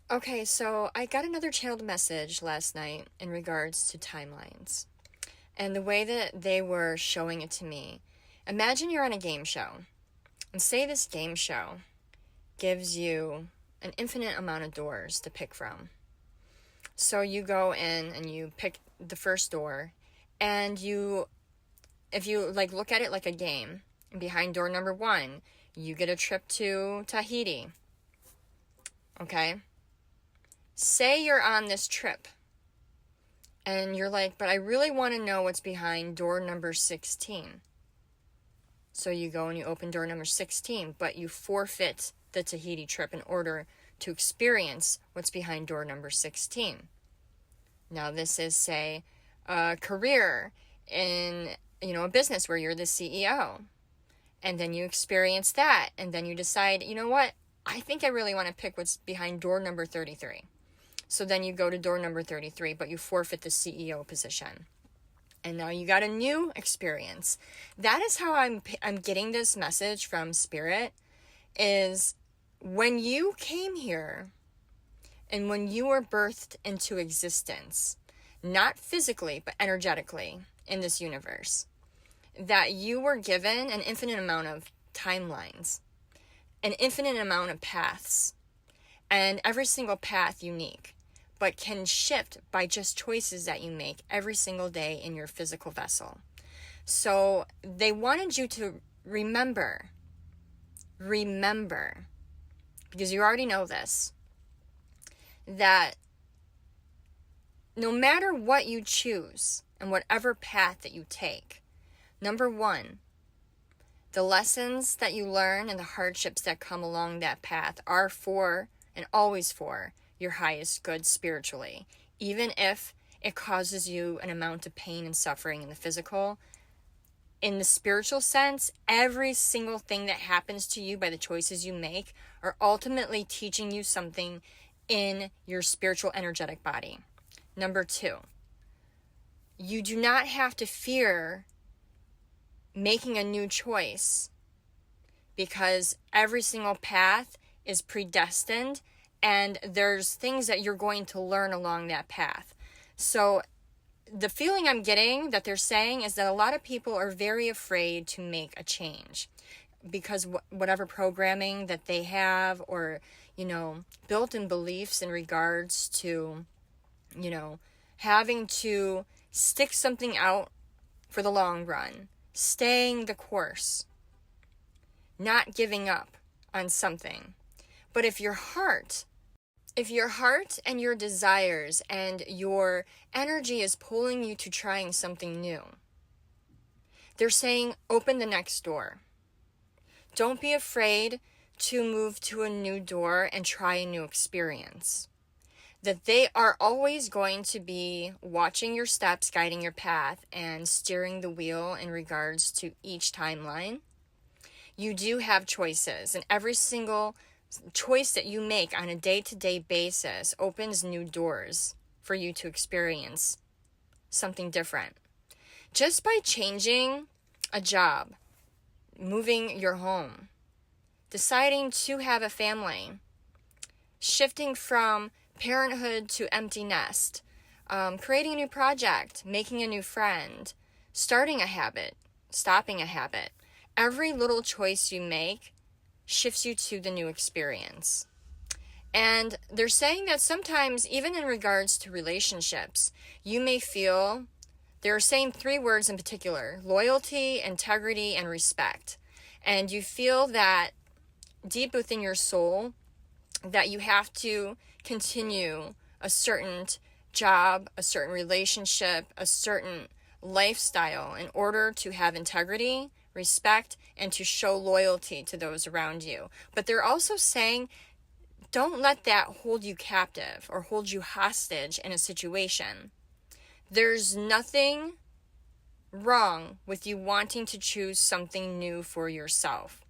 Okay, so I got another channeled message last night in regards to timelines. And the way that they were showing it to me, imagine you're on a game show. And say this game show gives you an infinite amount of doors to pick from. So you go in and you pick the first door, and if you like look at it like a game, behind door number 1, you get a trip to Tahiti. Okay? Say you're on this trip and you're like, but I really want to know what's behind door number 16. So you go and you open door number 16, but you forfeit the Tahiti trip in order to experience what's behind door number 16. Now this is, say, a career in, a business where you're the CEO. And then you experience that, and then you decide, you know what? I think I really want to pick what's behind door number 33. So then you go to door number 33, but you forfeit the CEO position. And now you got a new experience. That is how I'm getting this message from Spirit, is when you came here and when you were birthed into existence, not physically, but energetically in this universe, that you were given an infinite amount of timelines, an infinite amount of paths, and every single path unique, but can shift by just choices that you make every single day in your physical vessel. So they wanted you to remember, because you already know this, that no matter what you choose and whatever path that you take, number 1, the lessons that you learn and the hardships that come along that path are for, and always for, your highest good spiritually. Even if it causes you an amount of pain and suffering in the physical, in the spiritual sense, every single thing that happens to you by the choices you make are ultimately teaching you something in your spiritual energetic body. Number 2, you do not have to fear making a new choice, because every single path is predestined, and there's things that you're going to learn along that path. So the feeling I'm getting that they're saying is that a lot of people are very afraid to make a change, because whatever programming that they have, or, built-in beliefs in regards to, having to stick something out for the long run, staying the course, not giving up on something. But if your heart and your desires and your energy is pulling you to trying something new, they're saying open the next door. Don't be afraid to move to a new door and try a new experience. That they are always going to be watching your steps, guiding your path, and steering the wheel in regards to each timeline. You do have choices, and every single choice that you make on a day-to-day basis opens new doors for you to experience something different. Just by changing a job, moving your home, deciding to have a family, shifting from parenthood to empty nest, creating a new project, making a new friend, starting a habit, stopping a habit. Every little choice you make shifts you to the new experience. And they're saying that sometimes, even in regards to relationships, you may feel, they're saying 3 words in particular: loyalty, integrity, and respect. And you feel that deep within your soul that you have to continue a certain job, a certain relationship, a certain lifestyle in order to have integrity, respect, and to show loyalty to those around you. But they're also saying, don't let that hold you captive or hold you hostage in a situation. There's nothing wrong with you wanting to choose something new for yourself.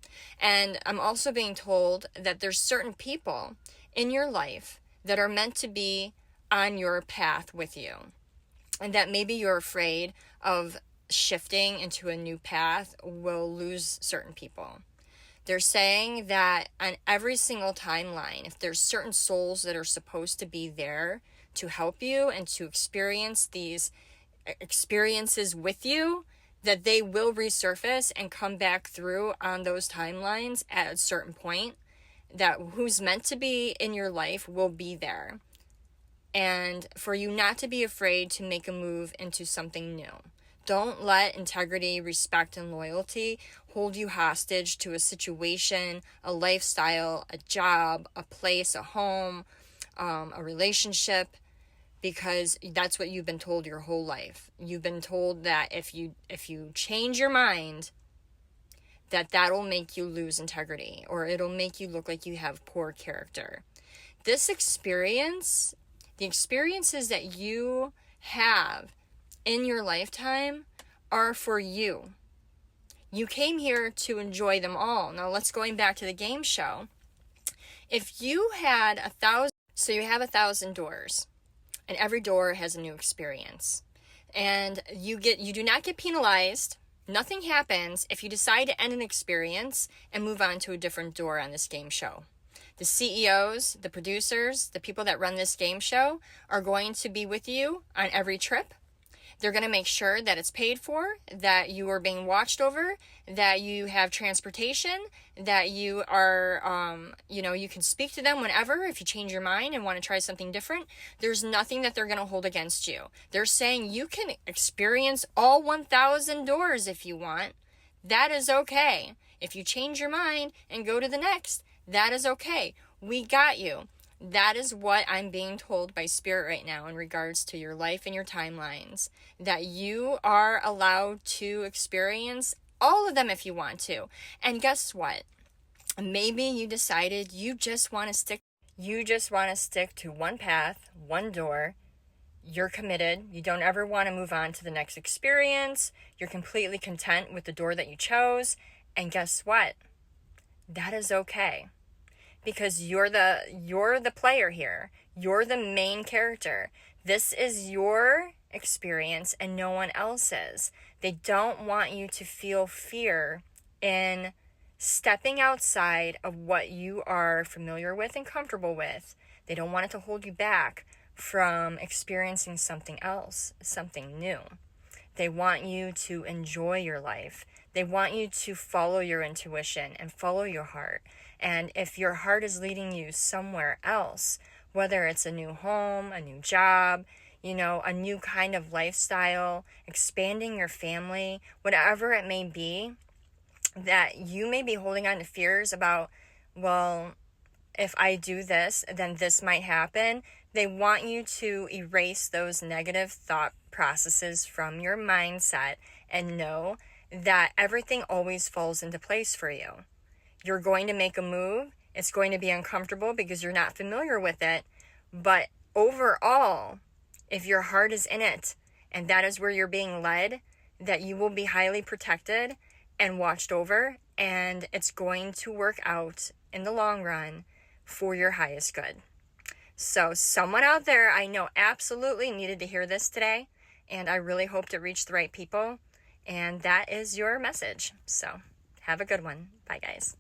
And I'm also being told that there's certain people in your life that are meant to be on your path with you, and that maybe you're afraid of shifting into a new path will lose certain people. They're saying that on every single timeline, if there's certain souls that are supposed to be there to help you and to experience these experiences with you, that they will resurface and come back through on those timelines at a certain point, that who's meant to be in your life will be there. And for you not to be afraid to make a move into something new. Don't let integrity, respect, and loyalty hold you hostage to a situation, a lifestyle, a job, a place, a home, a relationship, because that's what you've been told your whole life. You've been told that if you change your mind, that'll make you lose integrity, or it'll make you look like you have poor character. This experience, the experiences that you have in your lifetime are for you. You came here to enjoy them all. Now let's going back to the game show. If you had 1,000, so you have 1,000 doors, and every door has a new experience, and you do not get penalized. Nothing happens if you decide to end an experience and move on to a different door on this game show. The CEOs, the producers, the people that run this game show are going to be with you on every trip. They're going to make sure that it's paid for, that you are being watched over, that you have transportation, that you are, you can speak to them whenever if you change your mind and want to try something different. There's nothing that they're going to hold against you. They're saying you can experience all 1,000 doors if you want. That is okay. If you change your mind and go to the next, that is okay. We got you. That is what I'm being told by Spirit right now in regards to your life and your timelines. That you are allowed to experience all of them if you want to. And guess what? Maybe you decided you just want to stick to one path, one door. You're committed. You don't ever want to move on to the next experience. You're completely content with the door that you chose. And guess what? That is okay. Because you're the player here. You're the main character. This is your experience and no one else's. They don't want you to feel fear in stepping outside of what you are familiar with and comfortable with. They don't want it to hold you back from experiencing something else, something new. They want you to enjoy your life. They want you to follow your intuition and follow your heart. And if your heart is leading you somewhere else, whether it's a new home, a new job, a new kind of lifestyle, expanding your family, whatever it may be, that you may be holding on to fears about, well, if I do this, then this might happen. They want you to erase those negative thought processes from your mindset and know that everything always falls into place for you. You're going to make a move. It's going to be uncomfortable because you're not familiar with it. But overall, if your heart is in it and that is where you're being led, that you will be highly protected and watched over, and it's going to work out in the long run for your highest good. So someone out there I know absolutely needed to hear this today, and I really hoped it reached the right people. And that is your message. So have a good one. Bye, guys.